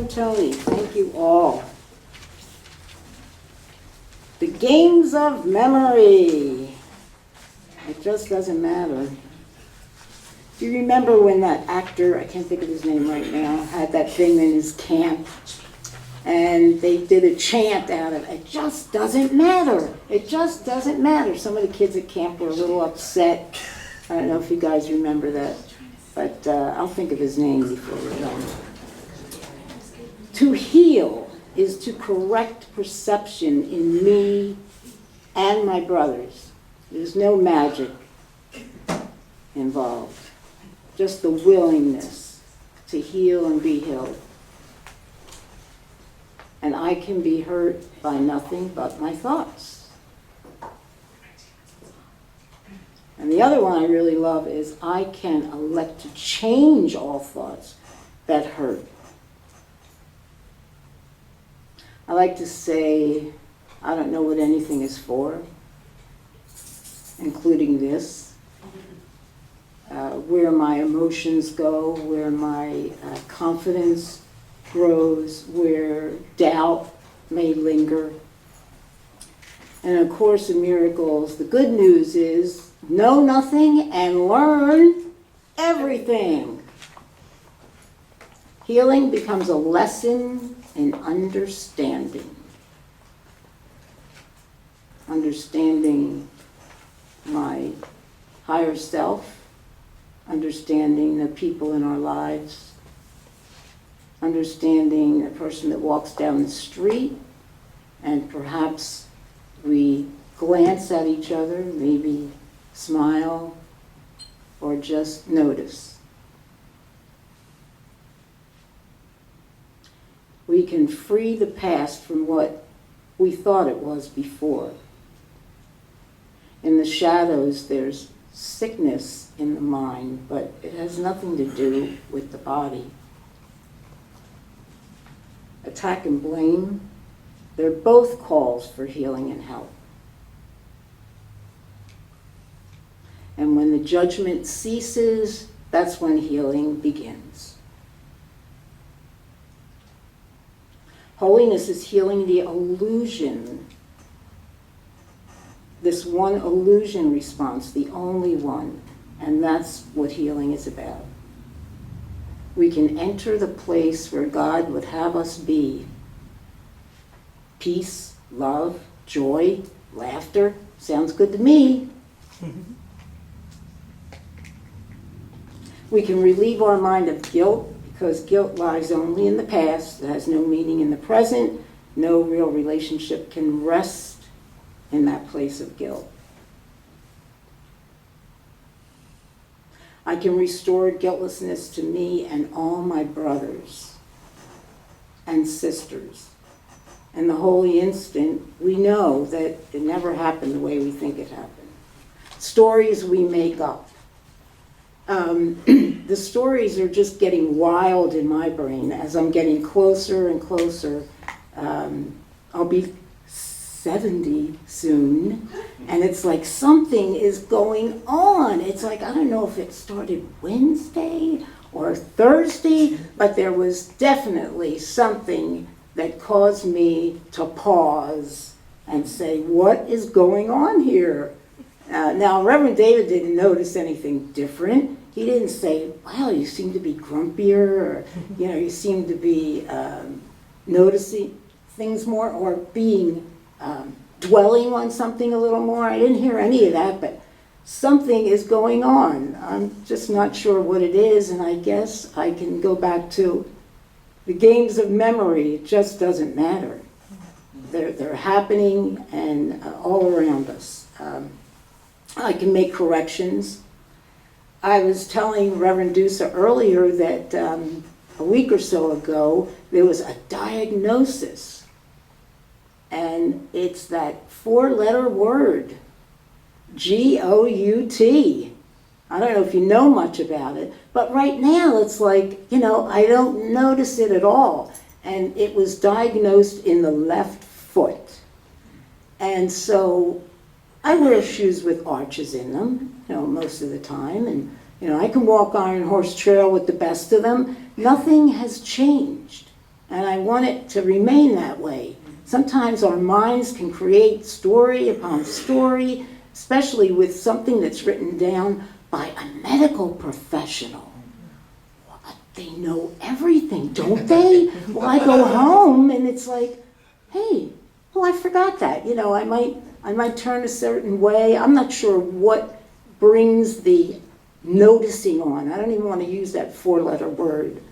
and Tony. Thank you all. The games of memory. It just doesn't matter. Do you remember when that actor, I can't think of his name right now, had that thing in his camp and they did a chant out of it? It just doesn't matter. It just doesn't matter. Some of the kids at camp were a little upset. I don't know if you guys remember that, but I'll think of his name before we're done. To heal is to correct perception in me and my brothers. There's no magic involved. Just the willingness to heal and be healed. And I can be hurt by nothing but my thoughts. And the other one I really love is I can elect to change all thoughts that hurt. I like to say, I don't know what anything is for, including this. Where my emotions go, where my confidence grows, where doubt may linger. And of course, in Miracles, the good news is know nothing and learn everything. Healing becomes a lesson in understanding. Understanding my higher self, understanding the people in our lives, understanding a person that walks down the street, and perhaps we glance at each other, maybe smile, or just notice. We can free the past from what we thought it was before. In the shadows, there's sickness in the mind, but it has nothing to do with the body. Attack and blame, they're both calls for healing and help. And when the judgment ceases, that's when healing begins. Holiness is healing the illusion, this one illusion response, the only one, and that's what healing is about. We can enter the place where God would have us be. Peace, love, joy, laughter, sounds good to me. We can relieve our mind of guilt, because guilt lies only in the past. It has no meaning in the present. No real relationship can rest in that place of guilt. I can restore guiltlessness to me and all my brothers and sisters. In the holy instant, we know that it never happened the way we think it happened. Stories we make up. The stories are just getting wild in my brain as I'm getting closer and closer. I'll be 70 soon, and it's like something is going on. It's like, I don't know if it started Wednesday or Thursday, but there was definitely something that caused me to pause and say, what is going on here? Now, Reverend David didn't notice anything different. He didn't say, wow, you seem to be grumpier, or, you seem to be noticing things more, or being dwelling on something a little more. I didn't hear any of that, but something is going on. I'm just not sure what it is, and I guess I can go back to the games of memory. It just doesn't matter. They're happening and all around us. I can make corrections. I was telling Reverend Dusa earlier that a week or so ago, there was a diagnosis. And it's that 4-letter word, G-O-U-T. I don't know if you know much about it, but right now it's like, I don't notice it at all. And it was diagnosed in the left foot. And so I wear shoes with arches in them, most of the time. And, I can walk Iron Horse Trail with the best of them. Nothing has changed. and I want it to remain that way. Sometimes our minds can create story upon story, especially with something that's written down by a medical professional. They know everything, don't they? Well, I go home and it's like, hey, well, I forgot that. You know, I might turn a certain way. I'm not sure what brings the noticing on. I don't even want to use that four-letter word,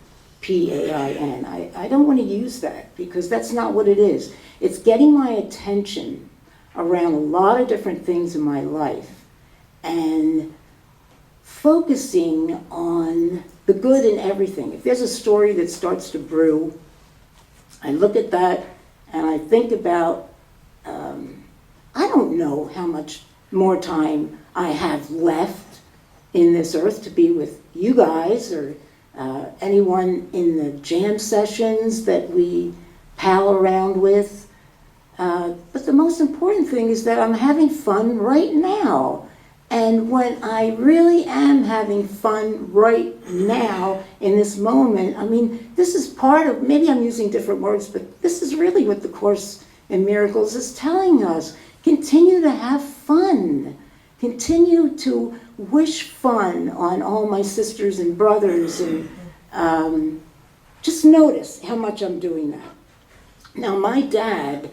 P-A-I-N. I don't want to use that because that's not what it is. It's getting my attention around a lot of different things in my life and focusing on the good in everything. If there's a story that starts to brew, I look at that and I think about, I don't know how much more time I have left in this earth to be with you guys or anyone in the jam sessions that we pal around with. But the most important thing is that I'm having fun right now. And when I really am having fun right now in this moment, I mean, this is part of, maybe I'm using different words, but this is really what the Course in Miracles is telling us. Continue to have fun. Continue to wish fun on all my sisters and brothers, and just notice how much I'm doing that. Now, my dad,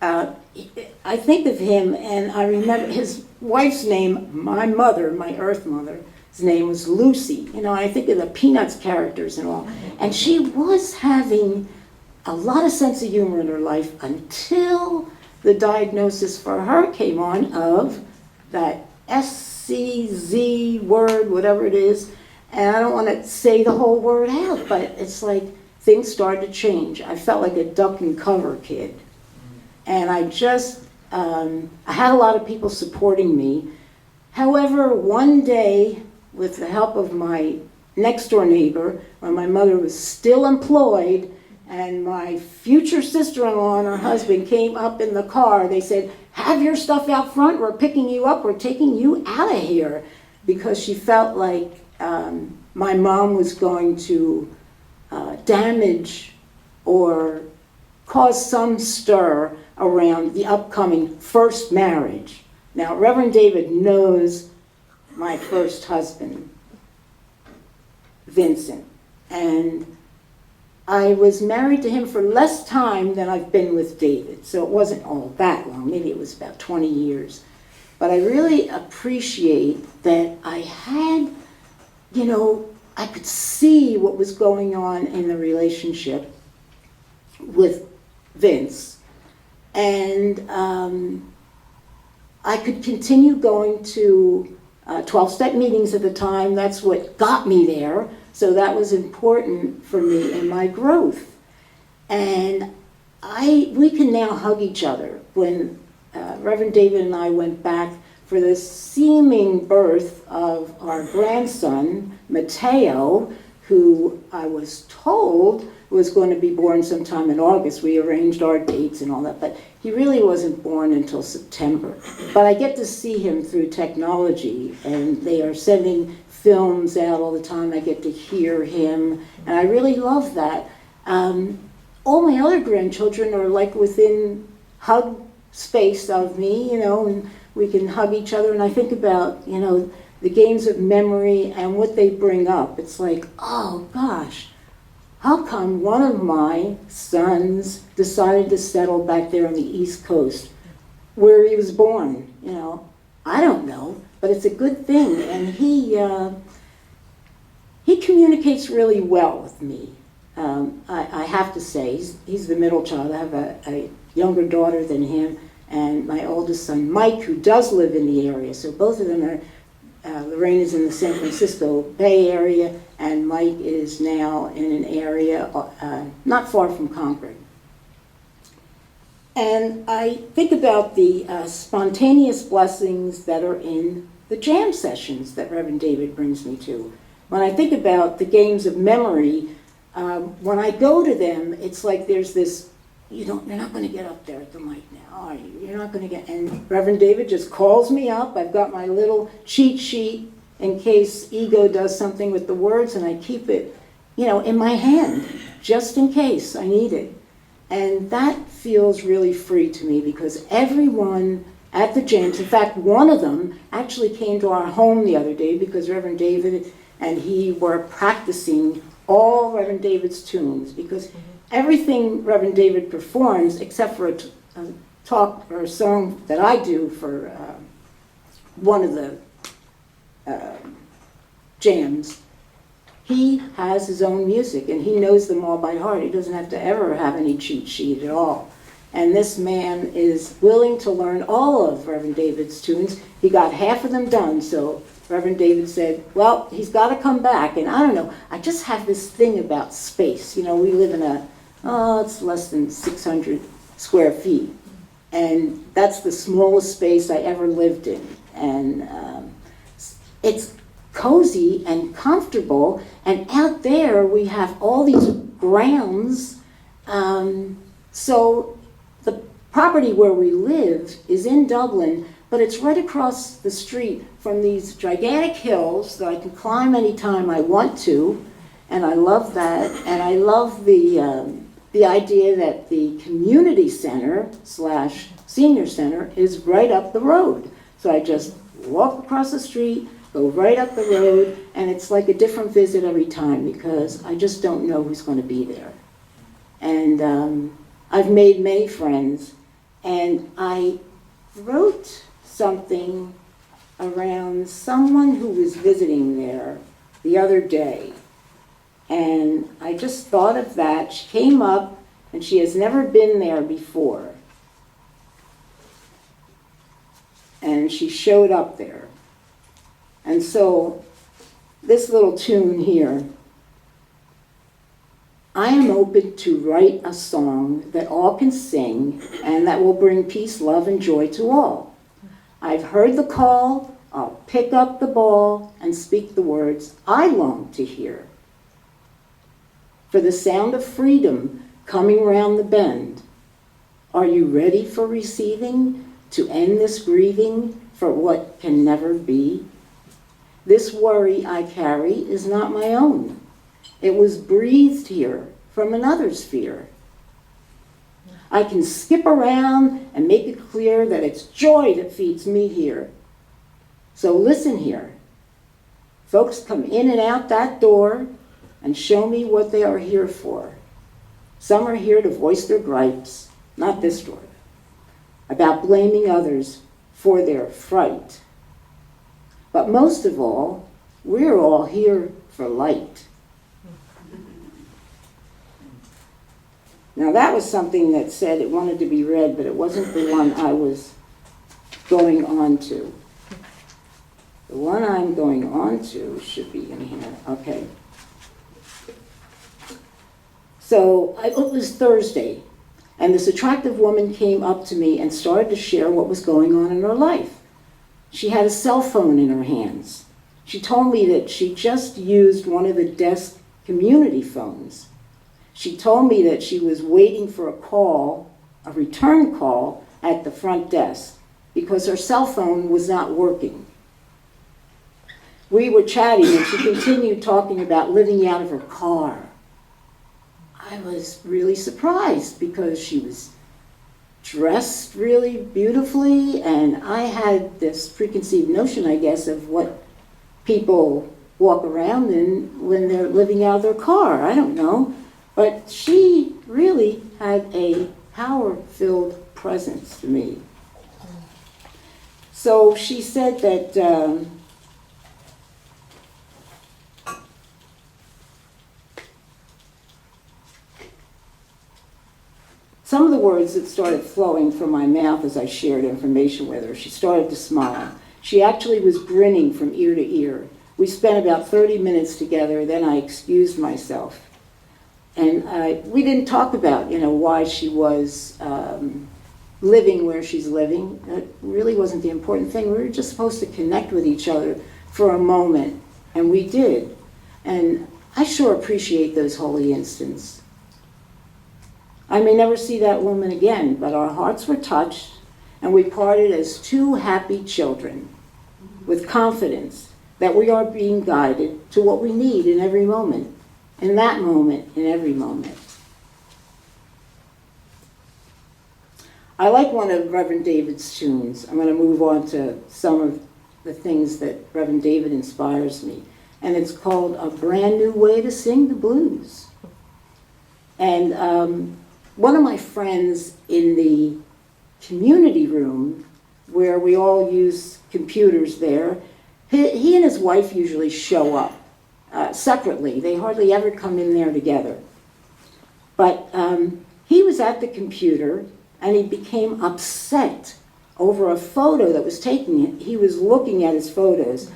I think of him and I remember his wife's name, my mother, my earth mother, his name was Lucy. You know, I think of the Peanuts characters and all. And she was having a lot of sense of humor in her life until the diagnosis for her came on of that SCZ word, whatever it is. And I don't want to say the whole word out, but it's like things started to change. I felt like a duck and cover kid. And I just, I had a lot of people supporting me. However, one day, with the help of my next door neighbor, when my mother was still employed, and my future sister-in-law and her husband came up in the car, they said, have your stuff out front, we're picking you up, we're taking you out of here. Because she felt like my mom was going to damage or cause some stir around the upcoming first marriage. Now, Reverend David knows my first husband, Vincent, and I was married to him for less time than I've been with David, so it wasn't all that long. Maybe it was about 20 years. But I really appreciate that I had, you know, I could see what was going on in the relationship with Vince. And I could continue going to 12-step meetings at the time. That's what got me there. So that was important for me in my growth. And we can now hug each other. When Reverend David and I went back for the seeming birth of our grandson, Mateo, who I was told was going to be born sometime in August. We arranged our dates and all that, but he really wasn't born until September. But I get to see him through technology, and they are sending films out all the time. I get to hear him, and I really love that. All my other grandchildren are like within hug space of me, you know, and we can hug each other, and I think about, you know, the games of memory and what they bring up. It's like, oh gosh, how come one of my sons decided to settle back there on the East Coast where he was born? You know, I don't know, but it's a good thing. And he communicates really well with me. I have to say, he's the middle child. I have a younger daughter than him, and my oldest son, Mike, who does live in the area. So both of them are, Lorraine is in the San Francisco Bay Area, and Mike is now in an area not far from Concord. And I think about the spontaneous blessings that are in the jam sessions that Reverend David brings me to. When I think about the games of memory, when I go to them, it's like there's this, you're not going to get up there at the mic now, are you? You're not going to get, and Reverend David just calls me up. I've got my little cheat sheet in case ego does something with the words, and I keep it in my hand, just in case I need it. And that feels really free to me because everyone at the jams, in fact, one of them actually came to our home the other day because Reverend David and he were practicing all Reverend David's tunes, because everything Reverend David performs, except for a talk or a song that I do for one of the jams, he has his own music and he knows them all by heart. He doesn't have to ever have any cheat sheet at all. And this man is willing to learn all of Reverend David's tunes. He got half of them done, so Reverend David said, well, he's got to come back. And I don't know, I just have this thing about space. We live in it's less than 600 square feet. And that's the smallest space I ever lived in. And it's cozy and comfortable. And out there we have all these grounds. So the property where we live is in Dublin, but it's right across the street from these gigantic hills that I can climb anytime I want to, and I love that. And I love the idea that the community center / senior center is right up the road. So I just walk across the street, go right up the road, and it's like a different visit every time because I just don't know who's going to be there. And I've made many friends, and I wrote something around someone who was visiting there the other day. And I just thought of that. She came up, and she has never been there before. And she showed up there. And so, this little tune here, I am open to write a song that all can sing and that will bring peace, love, and joy to all. I've heard the call, I'll pick up the ball and speak the words I long to hear. For the sound of freedom coming round the bend, are you ready for receiving, to end this grieving for what can never be? This worry I carry is not my own. It was breathed here from another sphere. I can skip around and make it clear that it's joy that feeds me here. So listen here. Folks come in and out that door and show me what they are here for. Some are here to voice their gripes, not this door, about blaming others for their fright. But most of all, we're all here for light. Now that was something that said it wanted to be read, but it wasn't the one I was going on to. The one I'm going on to should be in here. Okay. So it was Thursday, and this attractive woman came up to me and started to share what was going on in her life. She had a cell phone in her hands. She told me that she just used one of the desk community phones. She told me that she was waiting for a call, a return call, at the front desk because her cell phone was not working. We were chatting and she continued talking about living out of her car. I was really surprised because she was dressed really beautifully, and I had this preconceived notion, I guess, of what people walk around in when they're living out of their car. I don't know. But she really had a power-filled presence to me. So she said that some of the words that started flowing from my mouth as I shared information with her, she started to smile. She actually was grinning from ear to ear. We spent about 30 minutes together, then I excused myself. And we didn't talk about, why she was living where she's living. That really wasn't the important thing. We were just supposed to connect with each other for a moment, and we did. And I sure appreciate those holy instants. I may never see that woman again, but our hearts were touched, and we parted as two happy children with confidence that we are being guided to what we need in every moment. in that moment, in every moment. I like one of Reverend David's tunes. I'm going to move on to some of the things that Reverend David inspires me. And it's called A Brand New Way to Sing the Blues. And one of my friends in the community room, where we all use computers there, he and his wife usually show up separately. They hardly ever come in there together. But he was at the computer, and he became upset over a photo that was taken. He was looking at his photos,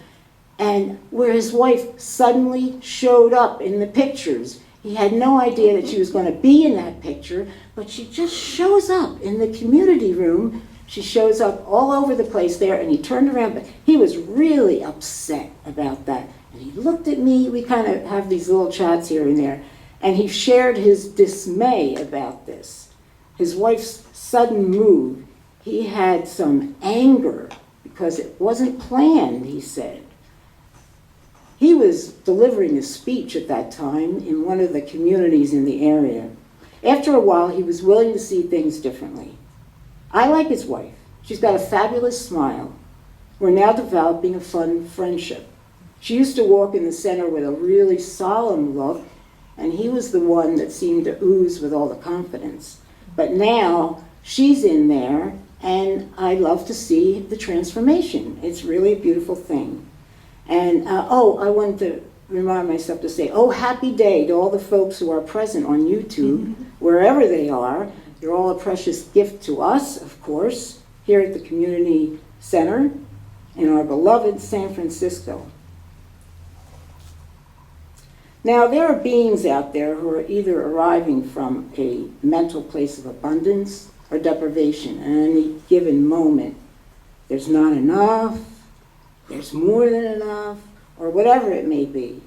and where his wife suddenly showed up in the pictures. He had no idea that she was going to be in that picture, but she just shows up in the community room. She shows up all over the place there, and he turned around, but he was really upset about that. And he looked at me. We kind of have these little chats here and there, and he shared his dismay about this. His wife's sudden move. He had some anger because it wasn't planned, he said. He was delivering a speech at that time in one of the communities in the area. After a while, he was willing to see things differently. I like his wife. She's got a fabulous smile. We're now developing a fun friendship. She used to walk in the center with a really solemn look, and he was the one that seemed to ooze with all the confidence. But now she's in there, and I love to see the transformation. It's really a beautiful thing. And I wanted to remind myself to say, oh, happy day to all the folks who are present on YouTube, wherever they are. You're all a precious gift to us, of course, here at the Community Center in our beloved San Francisco. Now, there are beings out there who are either arriving from a mental place of abundance or deprivation at any given moment. There's not enough, there's more than enough, or whatever it may be.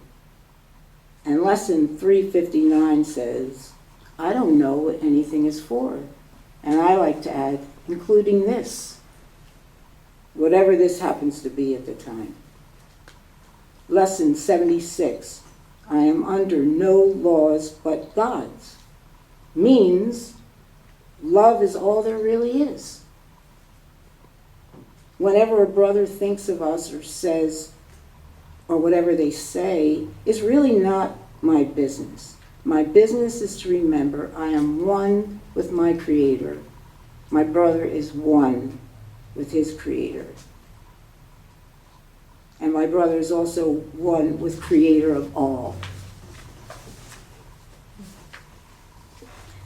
And lesson 359 says, I don't know what anything is for. And I like to add, including this, whatever this happens to be at the time. Lesson 76, I am under no laws but God's, means love is all there really is. Whenever a brother thinks of us or says, or whatever they say, is really not my business. My business is to remember I am one with my Creator. My brother is one with his Creator. And my brother is also one with Creator of all.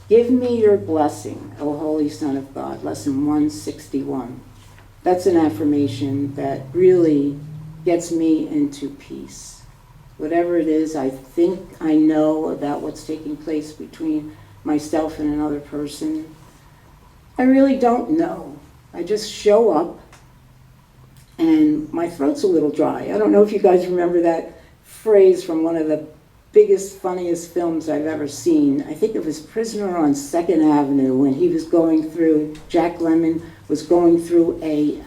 Give me your blessing, O Holy Son of God, lesson 161. That's an affirmation that really gets me into peace. Whatever it is I think I know about what's taking place between myself and another person, I really don't know. I just show up and my throat's a little dry. I don't know if you guys remember that phrase from one of the biggest, funniest films I've ever seen. I think it was Prisoner on 2nd Avenue when he was going through, Jack Lemmon was going through a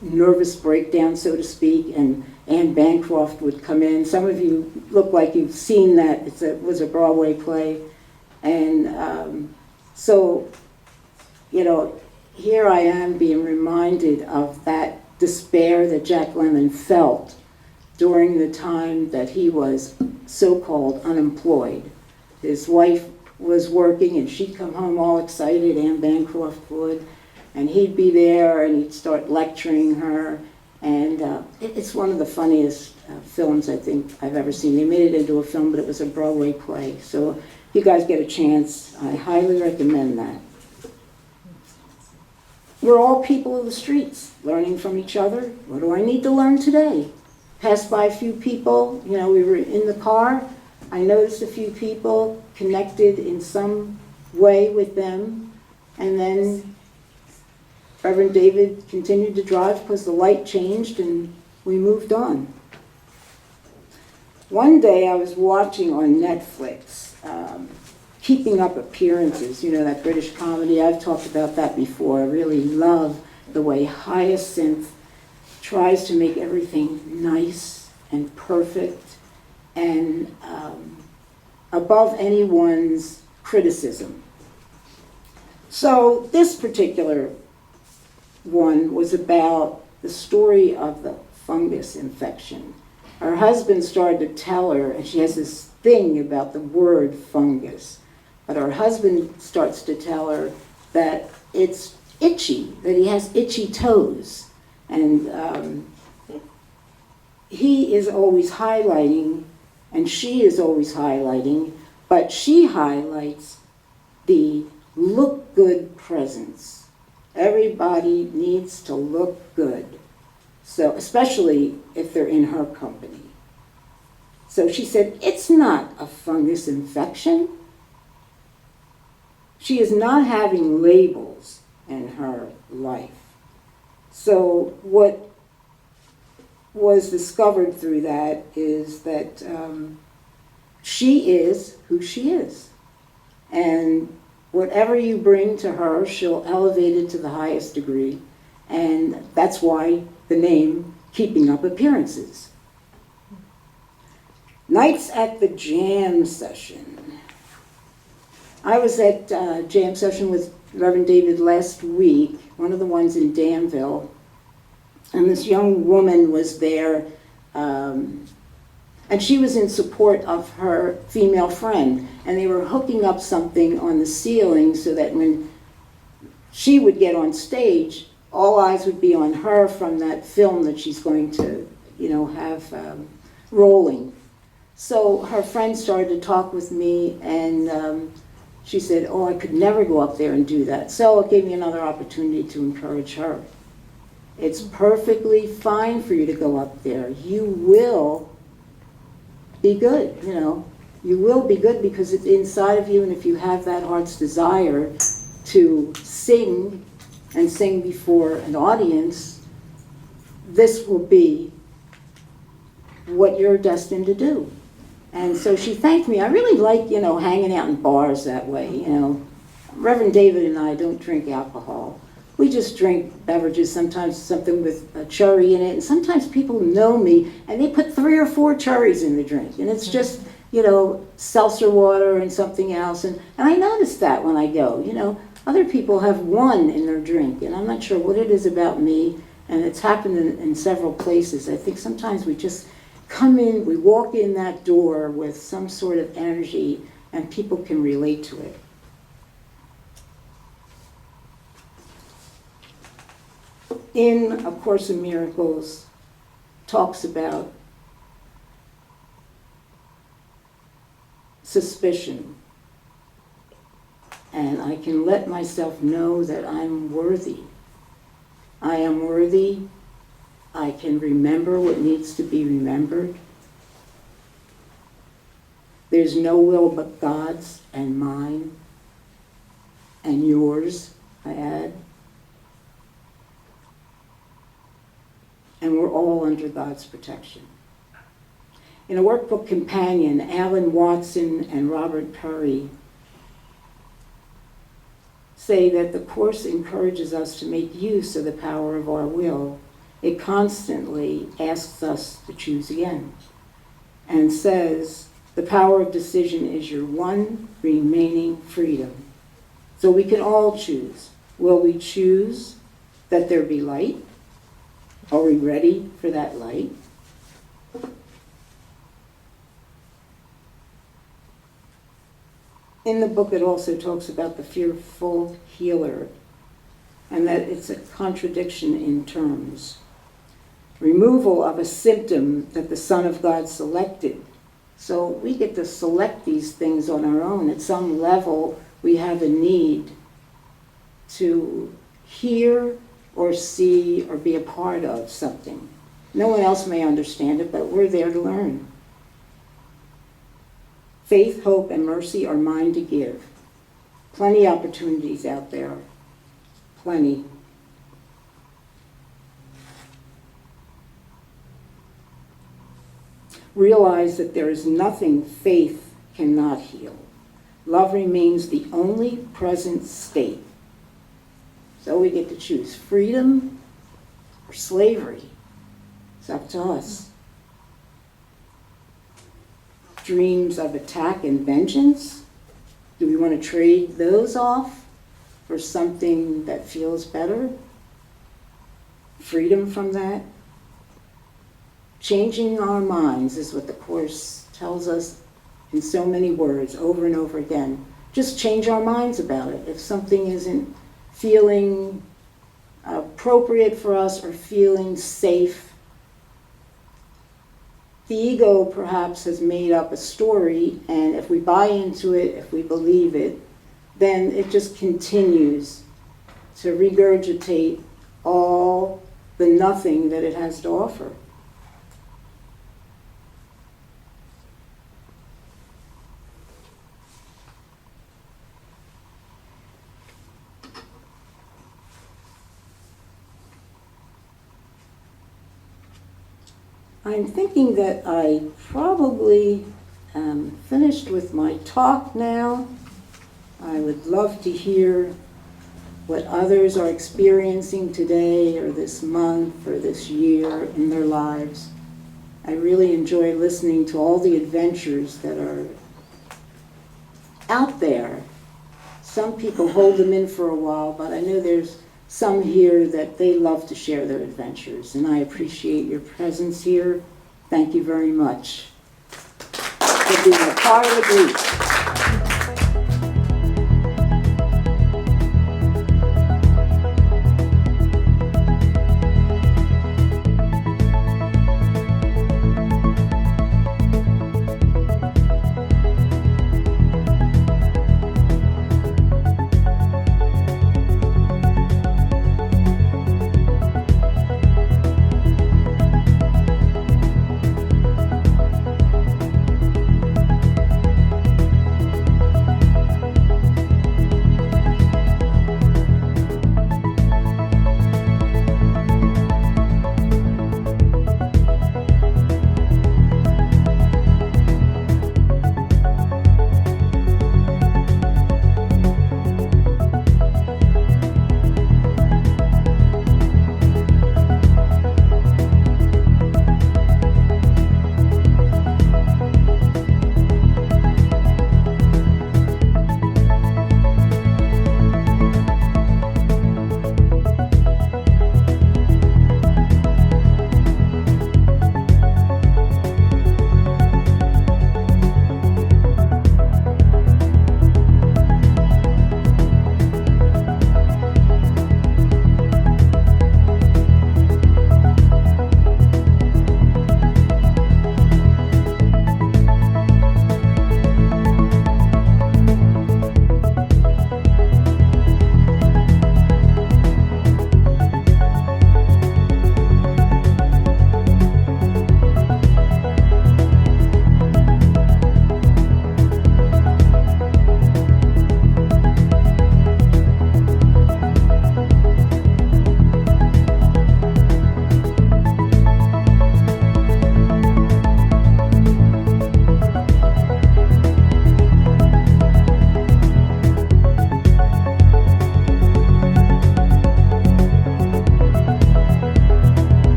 nervous breakdown, so to speak, and Anne Bancroft would come in. Some of you look like you've seen that. It was a Broadway play. And so, you know, here I am being reminded of that despair that Jack Lemmon felt during the time that he was so-called unemployed. His wife was working and she'd come home all excited, Anne Bancroft would, and he'd be there and he'd start lecturing her. And it's one of the funniest films I think I've ever seen. They made it into a film, but it was a Broadway play. So if you guys get a chance, I highly recommend that. We're all people of the streets, learning from each other. What do I need to learn today? Passed by a few people, you know, we were in the car. I noticed a few people, connected in some way with them. And then Reverend David continued to drive because the light changed and we moved on. One day I was watching on Netflix, Keeping Up Appearances, you know, that British comedy. I've talked about that before. I really love the way Hyacinth tries to make everything nice and perfect. And above anyone's criticism. So this particular one was about the story of the fungus infection. Her husband started to tell her, and she has this thing about the word fungus, but her husband starts to tell her that it's itchy, that he has itchy toes. And he is always highlighting, and she is always highlighting, but she highlights the look good presence. Everybody needs to look good. So, especially if they're in her company. So she said, it's not a fungus infection. She is not having labels in her life. So what was discovered through that is that she is who she is. And whatever you bring to her, she'll elevate it to the highest degree. And that's why the name, Keeping Up Appearances. Nights at the jam session. I was at jam session with Reverend David last week, one of the ones in Danville, and this young woman was there, and she was in support of her female friend, and they were hooking up something on the ceiling so that when she would get on stage, all eyes would be on her from that film that she's going to, have rolling. So her friend started to talk with me, and she said, oh, I could never go up there and do that. So it gave me another opportunity to encourage her. It's perfectly fine for you to go up there. You will be good, You will be good because it's inside of you, and if you have that heart's desire to sing and sing before an audience, this will be what you're destined to do. And so she thanked me. I really like, hanging out in bars that way, Reverend David and I don't drink alcohol. We just drink beverages, sometimes something with a cherry in it, and sometimes people know me and they put 3 or 4 cherries in the drink, and it's just, seltzer water and something else. And I noticed that when I go, other people have 1 in their drink, and I'm not sure what it is about me, and it's happened in several places. I think sometimes we just come in, we walk in that door with some sort of energy, and people can relate to it. In A Course in Miracles, talks about suspicion. And I can let myself know that I'm worthy. I am worthy. I can remember what needs to be remembered. There's no will but God's and mine and yours, I add. And we're all under God's protection. In a workbook companion, Alan Watson and Robert Perry say that the Course encourages us to make use of the power of our will. It constantly asks us to choose again and says the power of decision is your one remaining freedom. So we can all choose. Will we choose that there be light? Are we ready for that light? In the book, it also talks about the fearful healer, and that it's a contradiction in terms. Removal of a symptom that the Son of God selected. So we get to select these things on our own. At some level, we have a need to hear or see or be a part of something. No one else may understand it, but we're there to learn. Faith, hope, and mercy are mine to give. Plenty opportunities out there. Plenty. Realize that there is nothing faith cannot heal. Love remains the only present state. So we get to choose freedom or slavery. It's up to us. extremes of attack and vengeance? Do we want to trade those off for something that feels better? Freedom from that? Changing our minds is what the Course tells us in so many words over and over again. Just change our minds about it. If something isn't feeling appropriate for us or feeling safe, the ego perhaps has made up a story, and if we buy into it, if we believe it, then it just continues to regurgitate all the nothing that it has to offer. I'm thinking that I probably am finished with my talk now. I would love to hear what others are experiencing today or this month or this year in their lives. I really enjoy listening to all the adventures that are out there. Some people hold them in for a while, but I know there's some here that they love to share their adventures, and I appreciate your presence here. Thank you very much for being a part of the group.